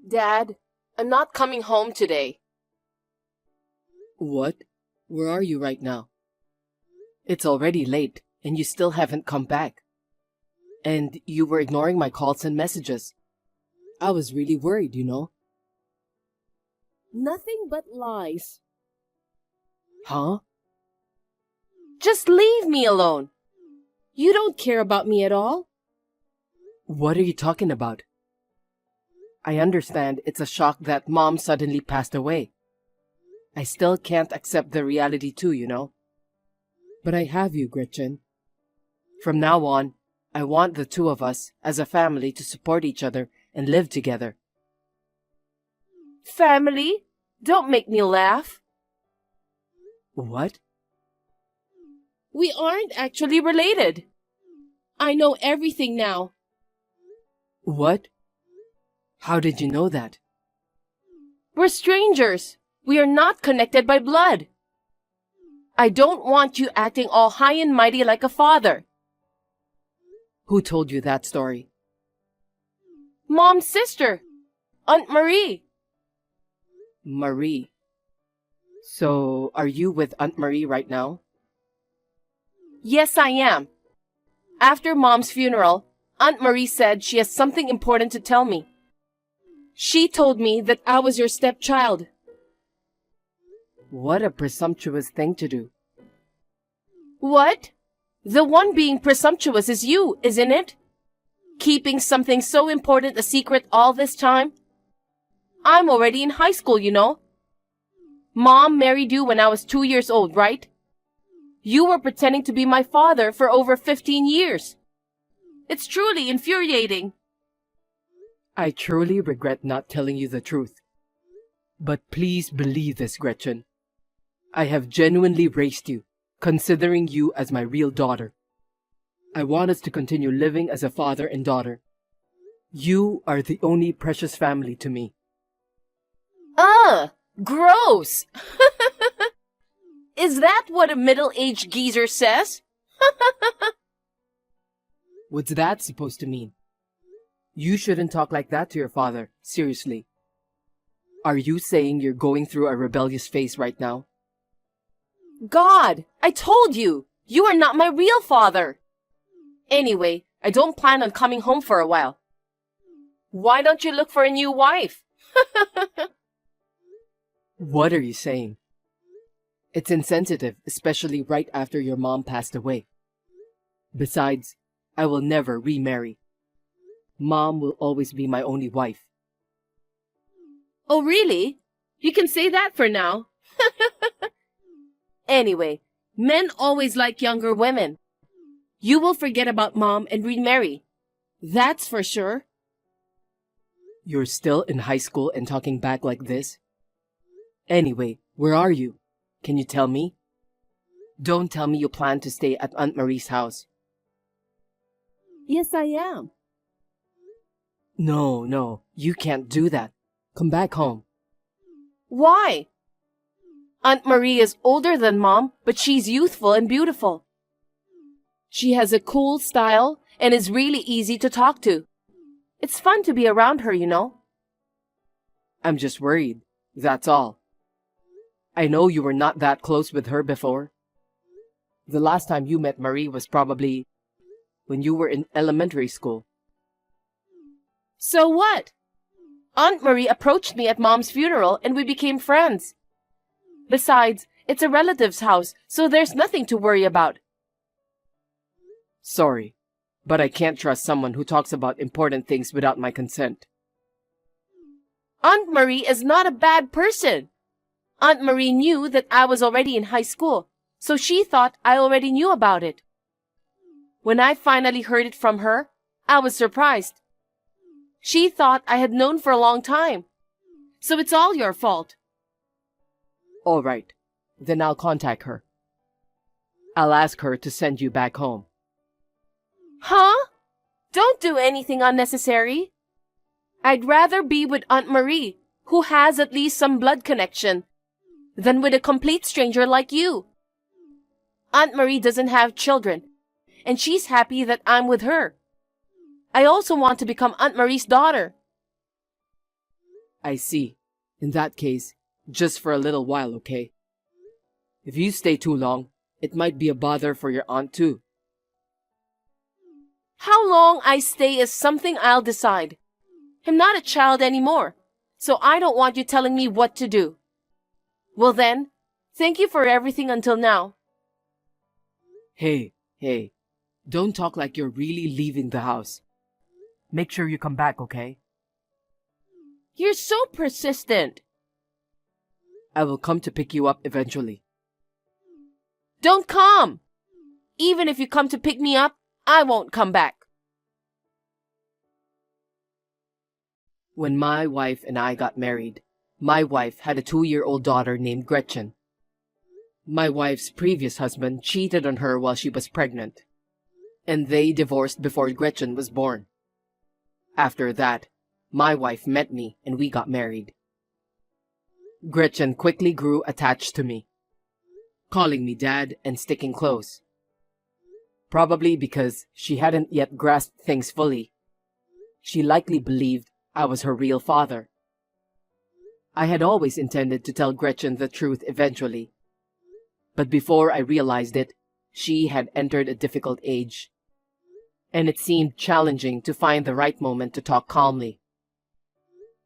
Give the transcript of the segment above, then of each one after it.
Dad, I'm not coming home today. What? Where are you right now? It's already late, and you still haven't come back. And you were ignoring my calls and messages. I was really worried, you know. Nothing but lies. Huh? Just leave me alone. You don't care about me at all. What are you talking about? I understand it's a shock that Mom suddenly passed away. I still can't accept the reality too, you know. But I have you, Gretchen. From now on, I want the two of us, as a family, to support each other and live together. Family? Don't make me laugh. What? We aren't actually related. I know everything now. What? How did you know that? We're strangers. We are not connected by blood. I don't want you acting all high and mighty like a father. Who told you that story? Mom's sister, Aunt Marie. Marie. So, are you with Aunt Marie right now? Yes, I am. After Mom's funeral, Aunt Marie said she has something important to tell me. She told me that I was your stepchild. What a presumptuous thing to do. What? The one being presumptuous is you, isn't it? Keeping something so important a secret all this time? I'm already in high school, you know. Mom married you when I was 2 years old, right? You were pretending to be my father for over 15 years. It's truly infuriating. I truly regret not telling you the truth. But please believe this, Gretchen. I have genuinely raised you, considering you as my real daughter. I want us to continue living as a father and daughter. You are the only precious family to me. Gross! Is that what a middle-aged geezer says? What's that supposed to mean? You shouldn't talk like that to your father, seriously. Are you saying you're going through a rebellious phase right now? God, I told you, you are not my real father. Anyway, I don't plan on coming home for a while. Why don't you look for a new wife? What are you saying? It's insensitive, especially right after your mom passed away. Besides, I will never remarry. Mom will always be my only wife. Oh, really? You can say that for now. Anyway, men always like younger women. You will forget about Mom and remarry. That's for sure. You're still in high school and talking back like this? Anyway, where are you? Can you tell me? Don't tell me you plan to stay at Aunt Marie's house. Yes, I am. No, you can't do that. Come back home. Why? Aunt Marie is older than Mom, but she's youthful and beautiful. She has a cool style and is really easy to talk to. It's fun to be around her, you know. I'm just worried, that's all. I know you were not that close with her before. The last time you met Marie was probably when you were in elementary school. So what? Aunt Marie approached me at Mom's funeral and we became friends. Besides, it's a relative's house, so there's nothing to worry about. Sorry, but I can't trust someone who talks about important things without my consent. Aunt Marie is not a bad person. Aunt Marie knew that I was already in high school, so she thought I already knew about it. When I finally heard it from her, I was surprised. She thought I had known for a long time. So it's all your fault. All right, then I'll contact her. I'll ask her to send you back home. Huh? Don't do anything unnecessary. I'd rather be with Aunt Marie, who has at least some blood connection, than with a complete stranger like you. Aunt Marie doesn't have children, and she's happy that I'm with her. I also want to become Aunt Marie's daughter. I see. In that case, just for a little while, okay? If you stay too long, it might be a bother for your aunt too. How long I stay is something I'll decide. I'm not a child anymore, so I don't want you telling me what to do. Well then, thank you for everything until now. Hey, don't talk like you're really leaving the house. Make sure you come back, okay? You're so persistent. I will come to pick you up eventually. Don't come! Even if you come to pick me up, I won't come back. When my wife and I got married, my wife had a 2-year-old daughter named Gretchen. My wife's previous husband cheated on her while she was pregnant, and they divorced before Gretchen was born. After that, my wife met me and we got married. Gretchen quickly grew attached to me, calling me dad and sticking close. Probably because she hadn't yet grasped things fully, she likely believed I was her real father. I had always intended to tell Gretchen the truth eventually, but before I realized it, she had entered a difficult age, and it seemed challenging to find the right moment to talk calmly.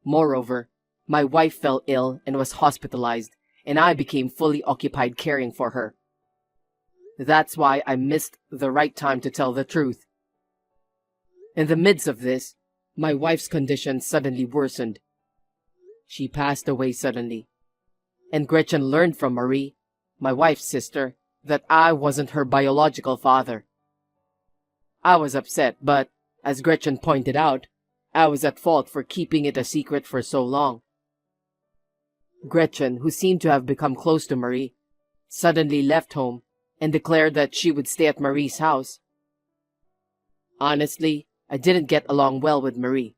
Moreover, my wife fell ill and was hospitalized, and I became fully occupied caring for her. That's why I missed the right time to tell the truth. In the midst of this, my wife's condition suddenly worsened. She passed away suddenly, and Gretchen learned from Marie, my wife's sister, that I wasn't her biological father. I was upset, but, as Gretchen pointed out, I was at fault for keeping it a secret for so long. Gretchen, who seemed to have become close to Marie, suddenly left home and declared that she would stay at Marie's house. Honestly, I didn't get along well with Marie.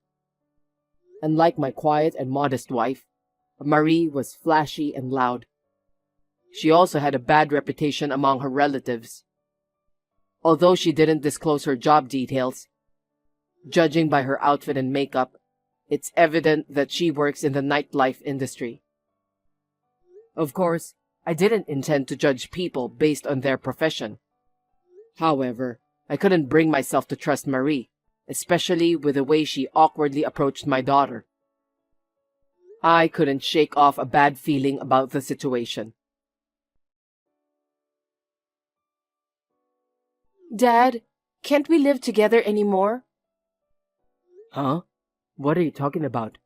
Unlike my quiet and modest wife, Marie was flashy and loud. She also had a bad reputation among her relatives. Although she didn't disclose her job details, judging by her outfit and makeup, it's evident that she works in the nightlife industry. Of course, I didn't intend to judge people based on their profession. However, I couldn't bring myself to trust Marie, especially with the way she awkwardly approached my daughter. I couldn't shake off a bad feeling about the situation. Dad, can't we live together anymore? Huh? What are you talking about?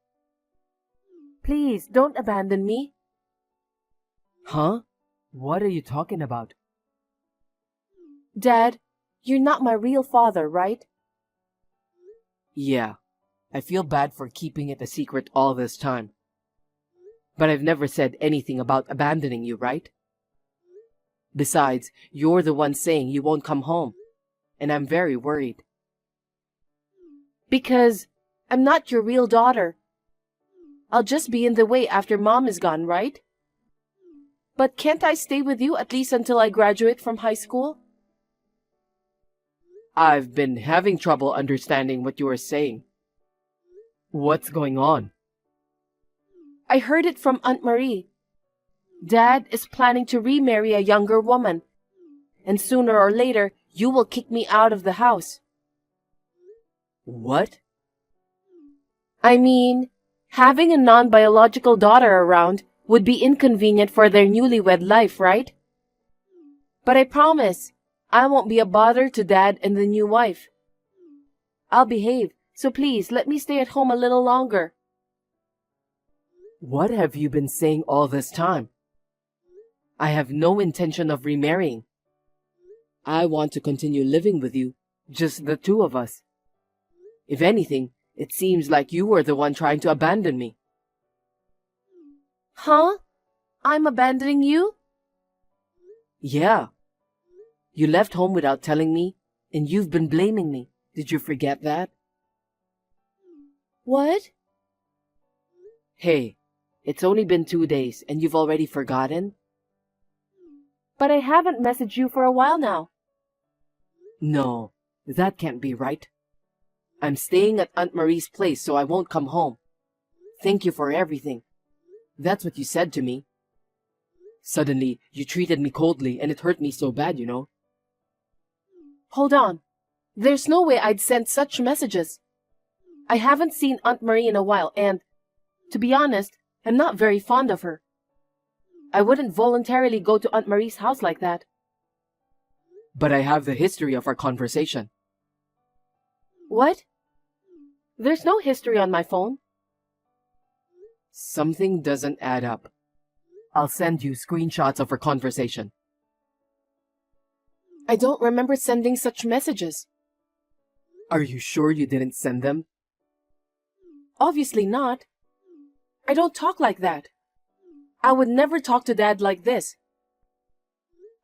Please, don't abandon me. Huh? What are you talking about? Dad, you're not my real father, right? Yeah, I feel bad for keeping it a secret all this time. But I've never said anything about abandoning you, right? Besides, you're the one saying you won't come home, and I'm very worried. Because I'm not your real daughter. I'll just be in the way after Mom is gone, right? But can't I stay with you at least until I graduate from high school? I've been having trouble understanding what you are saying. What's going on? I heard it from Aunt Marie. Dad is planning to remarry a younger woman, and sooner or later you will kick me out of the house. What? I mean, having a non-biological daughter around would be inconvenient for their newlywed life, right? But I promise, I won't be a bother to Dad and the new wife. I'll behave, so please let me stay at home a little longer. What have you been saying all this time? I have no intention of remarrying. I want to continue living with you, just the two of us. If anything, it seems like you were the one trying to abandon me. Huh? I'm abandoning you? Yeah. You left home without telling me, and you've been blaming me. Did you forget that? What? Hey, it's only been 2 days, and you've already forgotten? But I haven't messaged you for a while now. No, that can't be right. I'm staying at Aunt Marie's place, so I won't come home. Thank you for everything. That's what you said to me. Suddenly, you treated me coldly and it hurt me so bad, you know. Hold on. There's no way I'd send such messages. I haven't seen Aunt Marie in a while and, to be honest, I'm not very fond of her. I wouldn't voluntarily go to Aunt Marie's house like that. But I have the history of our conversation. What? There's no history on my phone. Something doesn't add up. I'll send you screenshots of our conversation. I don't remember sending such messages. Are you sure you didn't send them? Obviously not. I don't talk like that. I would never talk to Dad like this.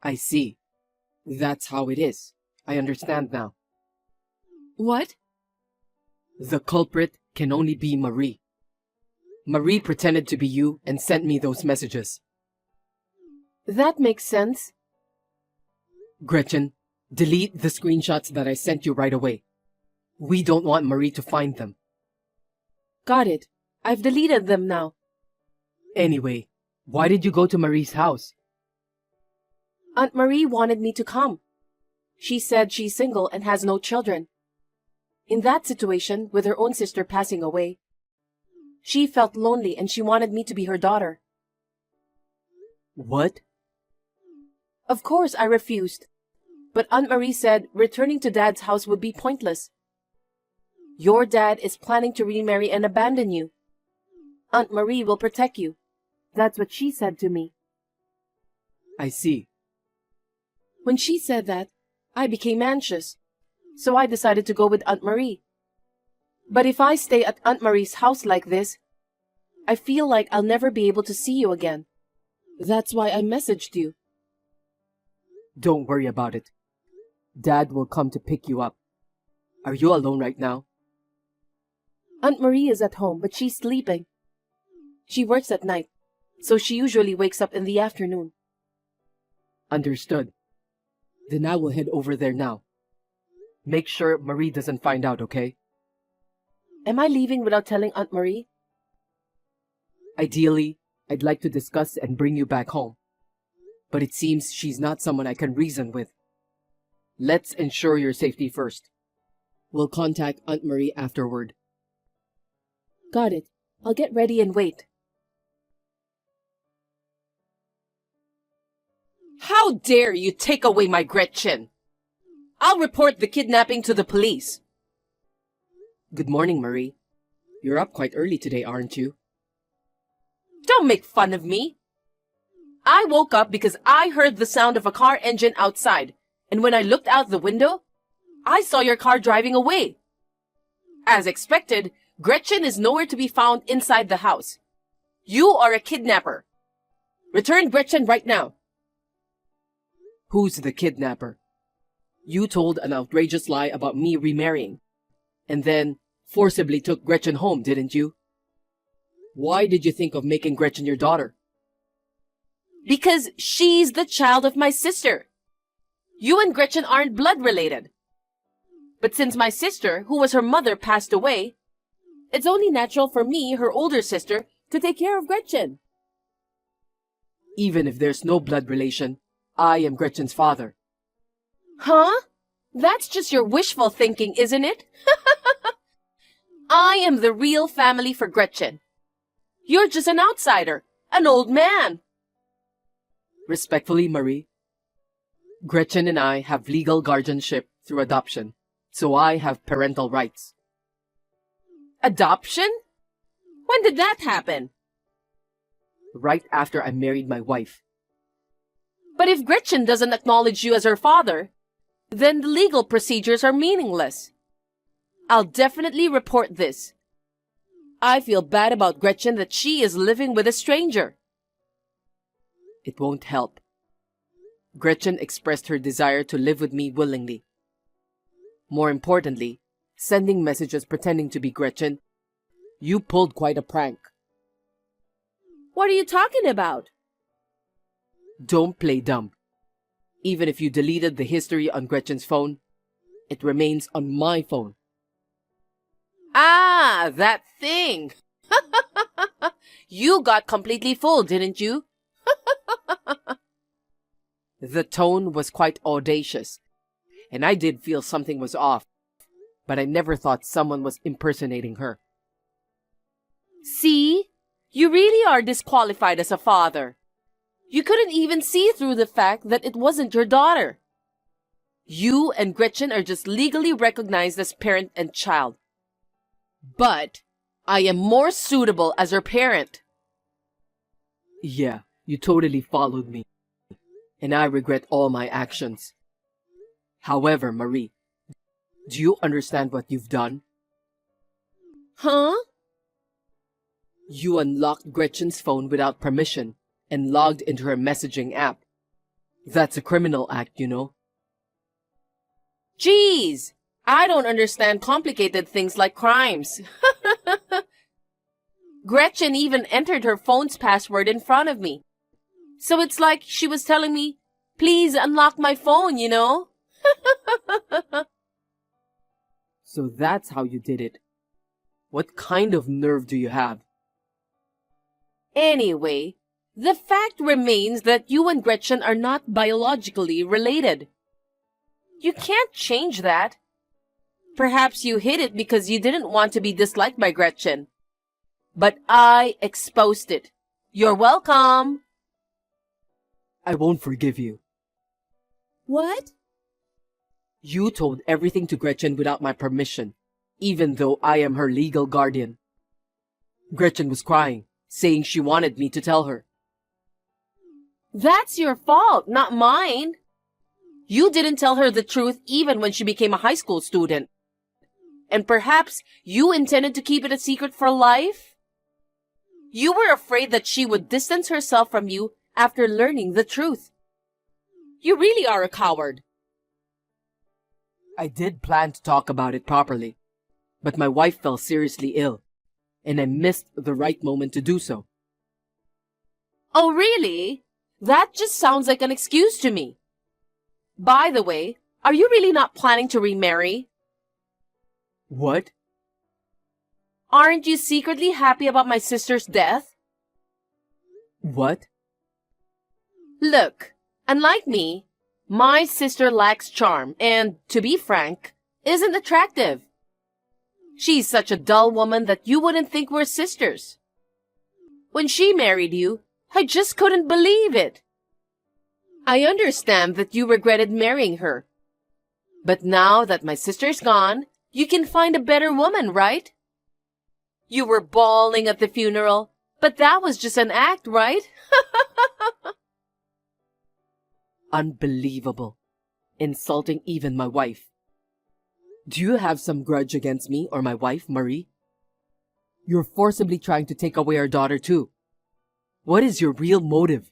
I see. That's how it is. I understand now. What? The culprit can only be Marie. Marie pretended to be you and sent me those messages. That makes sense. Gretchen, delete the screenshots that I sent you right away. We don't want Marie to find them. Got it. I've deleted them now. Anyway, why did you go to Marie's house? Aunt Marie wanted me to come. She said she's single and has no children. In that situation, with her own sister passing away, she felt lonely and she wanted me to be her daughter. What? Of course, I refused. But Aunt Marie said returning to Dad's house would be pointless. Your dad is planning to remarry and abandon you. Aunt Marie will protect you. That's what she said to me. I see. When she said that, I became anxious. So I decided to go with Aunt Marie. But if I stay at Aunt Marie's house like this, I feel like I'll never be able to see you again. That's why I messaged you. Don't worry about it. Dad will come to pick you up. Are you alone right now? Aunt Marie is at home, but she's sleeping. She works at night, so she usually wakes up in the afternoon. Understood. Then I will head over there now. Make sure Marie doesn't find out, okay? Am I leaving without telling Aunt Marie? Ideally, I'd like to discuss and bring you back home. But it seems she's not someone I can reason with. Let's ensure your safety first. We'll contact Aunt Marie afterward. Got it. I'll get ready and wait. How dare you take away my Gretchen? I'll report the kidnapping to the police. Good morning, Marie. You're up quite early today, aren't you? Don't make fun of me. I woke up because I heard the sound of a car engine outside, and when I looked out the window, I saw your car driving away. As expected, Gretchen is nowhere to be found inside the house. You are a kidnapper. Return Gretchen right now. Who's the kidnapper? You told an outrageous lie about me remarrying, and then forcibly took Gretchen home, didn't you? Why did you think of making Gretchen your daughter? Because she's the child of my sister. You and Gretchen aren't blood related. But since my sister, who was her mother, passed away, it's only natural for me, her older sister, to take care of Gretchen. Even if there's no blood relation, I am Gretchen's father. Huh? That's just your wishful thinking, isn't it? I am the real family for Gretchen. You're just an outsider, an old man. Respectfully, Marie, Gretchen and I have legal guardianship through adoption, so I have parental rights. Adoption? When did that happen? Right after I married my wife. But if Gretchen doesn't acknowledge you as her father, then the legal procedures are meaningless. I'll definitely report this. I feel bad about Gretchen that she is living with a stranger. It won't help. Gretchen expressed her desire to live with me willingly. More importantly, sending messages pretending to be Gretchen, you pulled quite a prank. What are you talking about? Don't play dumb. Even if you deleted the history on Gretchen's phone, it remains on my phone. Ah, that thing. You got completely fooled, didn't you? The tone was quite audacious, and I did feel something was off, but I never thought someone was impersonating her. See? You really are disqualified as a father. You couldn't even see through the fact that it wasn't your daughter. You and Gretchen are just legally recognized as parent and child. But I am more suitable as her parent. Yeah, you totally followed me, and I regret all my actions. However, Marie, do you understand what you've done? Huh? You unlocked Gretchen's phone without permission and logged into her messaging app. That's a criminal act, you know. Jeez, I don't understand complicated things like crimes. Gretchen even entered her phone's password in front of me. So it's like she was telling me, please unlock my phone, you know? So that's how you did it. What kind of nerve do you have? Anyway, the fact remains that you and Gretchen are not biologically related. You can't change that. Perhaps you hid it because you didn't want to be disliked by Gretchen. But I exposed it. You're welcome. I won't forgive you. What? You told everything to Gretchen without my permission, even though I am her legal guardian. Gretchen was crying, saying she wanted me to tell her. That's your fault, not mine. You didn't tell her the truth even when she became a high school student. And perhaps you intended to keep it a secret for life? You were afraid that she would distance herself from you after learning the truth. You really are a coward. I did plan to talk about it properly, but my wife fell seriously ill, and I missed the right moment to do so. Oh, really? That just sounds like an excuse to me. By the way, are you really not planning to remarry? What? Aren't you secretly happy about my sister's death? What? Look, unlike me, my sister lacks charm and, to be frank, isn't attractive. She's such a dull woman that you wouldn't think we're sisters. When she married you, I just couldn't believe it. I understand that you regretted marrying her. But now that my sister's gone, you can find a better woman, right? You were bawling at the funeral, but that was just an act, right? Unbelievable. Insulting even my wife. Do you have some grudge against me or my wife, Marie? You're forcibly trying to take away our daughter too. What is your real motive?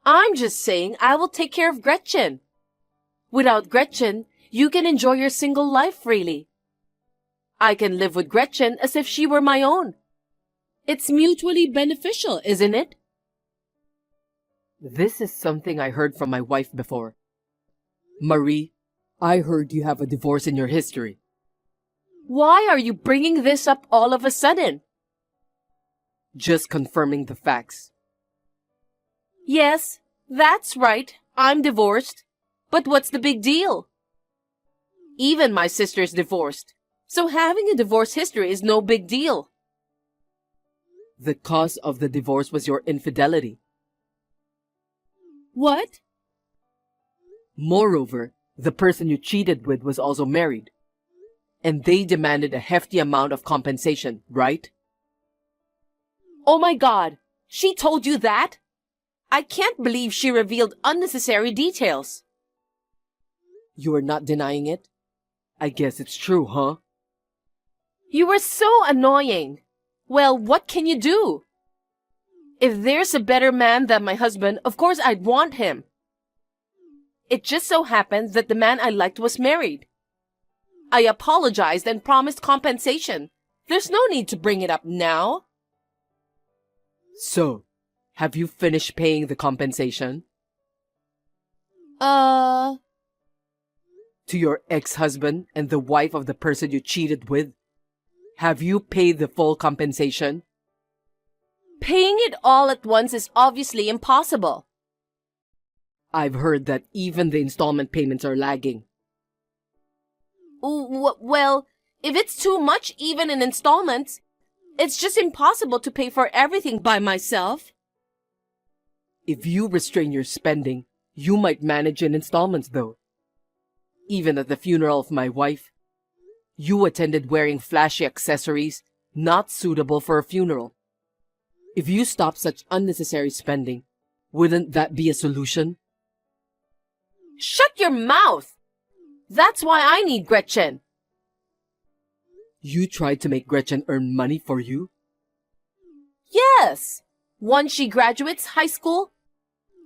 I'm just saying I will take care of Gretchen. Without Gretchen, you can enjoy your single life freely. I can live with Gretchen as if she were my own. It's mutually beneficial, isn't it? This is something I heard from my wife before. Marie, I heard you have a divorce in your history. Why are you bringing this up all of a sudden? Just confirming the facts. Yes, that's right. I'm divorced. But what's the big deal? Even my sister's divorced. So having a divorce history is no big deal. The cause of the divorce was your infidelity. What? Moreover, the person you cheated with was also married. And they demanded a hefty amount of compensation, right? Oh my God, she told you that? I can't believe she revealed unnecessary details. You are not denying it? I guess it's true, huh? You were so annoying. Well, what can you do? If there's a better man than my husband, of course I'd want him. It just so happened that the man I liked was married. I apologized and promised compensation. There's no need to bring it up now. So, have you finished paying the compensation? Uh... To your ex-husband and the wife of the person you cheated with? Have you paid the full compensation? Paying it all at once is obviously impossible. I've heard that even the installment payments are lagging. Well, if it's too much even in installments, it's just impossible to pay for everything by myself. If you restrain your spending, you might manage in installments though. Even at the funeral of my wife, you attended wearing flashy accessories not suitable for a funeral. If you stop such unnecessary spending, wouldn't that be a solution? Shut your mouth! That's why I need Gretchen. You tried to make Gretchen earn money for you? Yes! Once she graduates high school,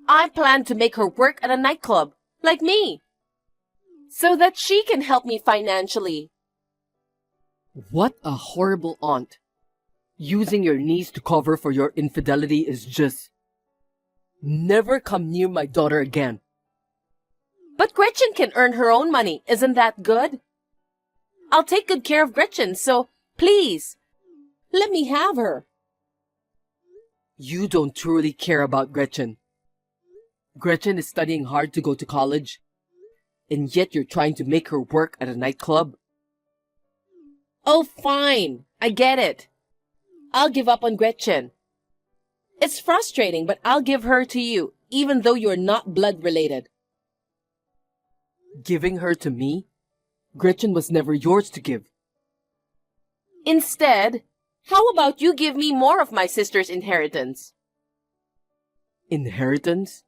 I plan to make her work at a nightclub, like me, so that she can help me financially. What a horrible aunt. Using your niece to cover for your infidelity is just... Never come near my daughter again. But Gretchen can earn her own money, isn't that good? I'll take good care of Gretchen, so please, let me have her. You don't truly care about Gretchen. Gretchen is studying hard to go to college, and yet you're trying to make her work at a nightclub? Oh, fine. I get it. I'll give up on Gretchen. It's frustrating, but I'll give her to you, even though you're not blood related. Giving her to me? Gretchen was never yours to give. Instead, how about you give me more of my sister's inheritance? Inheritance?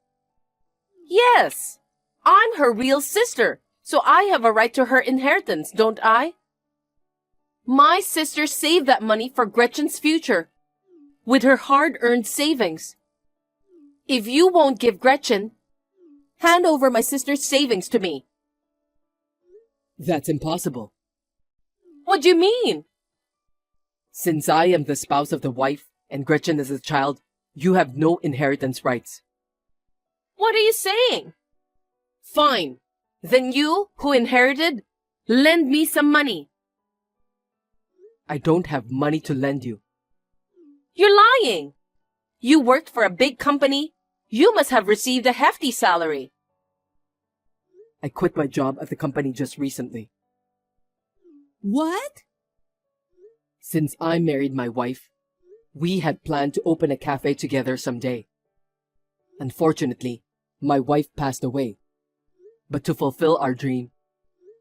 Yes. I'm her real sister, so I have a right to her inheritance, don't I? My sister saved that money for Gretchen's future, with her hard-earned savings. If you won't give Gretchen, hand over my sister's savings to me. That's impossible. What do you mean? Since I am the spouse of the wife and Gretchen is a child, you have no inheritance rights. What are you saying? Fine. Then you, who inherited, lend me some money. I don't have money to lend you. You're lying. You worked for a big company. You must have received a hefty salary. I quit my job at the company just recently. What? Since I married my wife, we had planned to open a cafe together someday. Unfortunately, my wife passed away. But to fulfill our dream,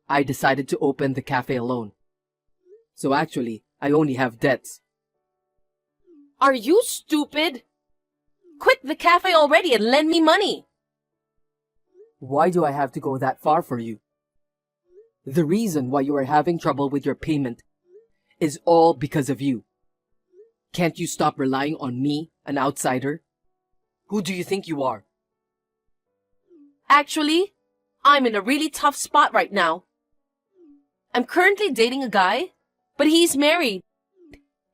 I decided to open the cafe alone. So actually, I only have debts. Are you stupid? Quit the cafe already and lend me money. Why do I have to go that far for you? The reason why you are having trouble with your payment is all because of you. Can't you stop relying on me, an outsider? Who do you think you are? Actually, I'm in a really tough spot right now. I'm currently dating a guy, but he's married.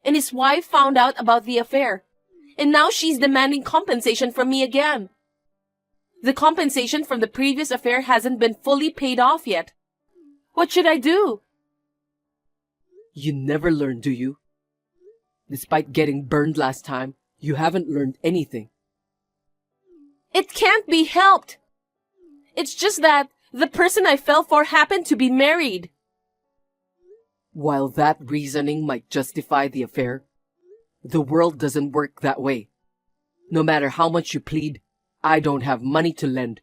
And his wife found out about the affair. And now she's demanding compensation from me again. The compensation from the previous affair hasn't been fully paid off yet. What should I do? You never learn, do you? Despite getting burned last time, you haven't learned anything. It can't be helped. It's just that the person I fell for happened to be married. While that reasoning might justify the affair, the world doesn't work that way. No matter how much you plead, I don't have money to lend.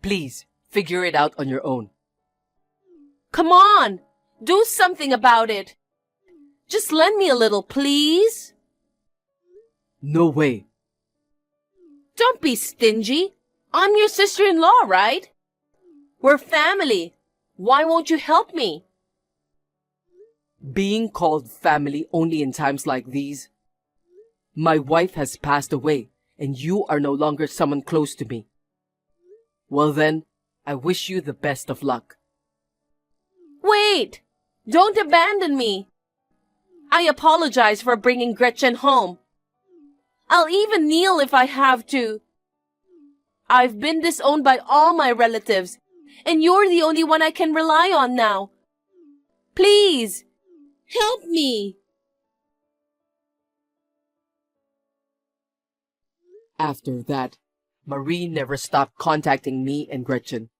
Please, figure it out on your own. Come on! Do something about it! Just lend me a little, please? No way. Don't be stingy. I'm your sister-in-law, right? We're family. Why won't you help me? Being called family only in times like these. My wife has passed away, and you are no longer someone close to me. Well then, I wish you the best of luck. Wait! Don't abandon me! I apologize for bringing Gretchen home. I'll even kneel if I have to. I've been disowned by all my relatives, and you're the only one I can rely on now. Please, help me! After that, Marie never stopped contacting me and Gretchen,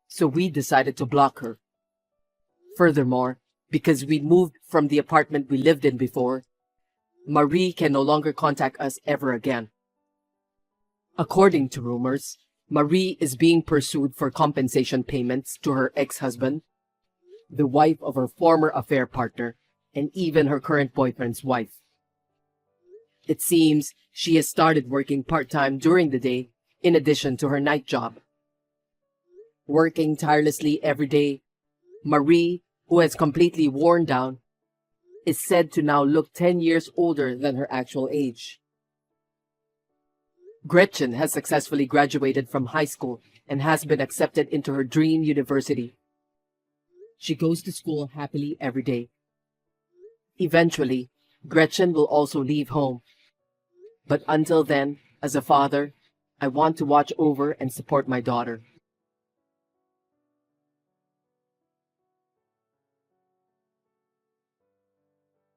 so we decided to block her. Furthermore, because we moved from the apartment we lived in before, Marie can no longer contact us ever again. According to rumors, Marie is being pursued for compensation payments to her ex-husband, the wife of her former affair partner, and even her current boyfriend's wife. It seems she has started working part-time during the day in addition to her night job. Working tirelessly every day, Marie, who has completely worn down, is said to now look 10 years older than her actual age. Gretchen has successfully graduated from high school and has been accepted into her dream university. She goes to school happily every day. Eventually, Gretchen will also leave home. But until then, as a father, I want to watch over and support my daughter.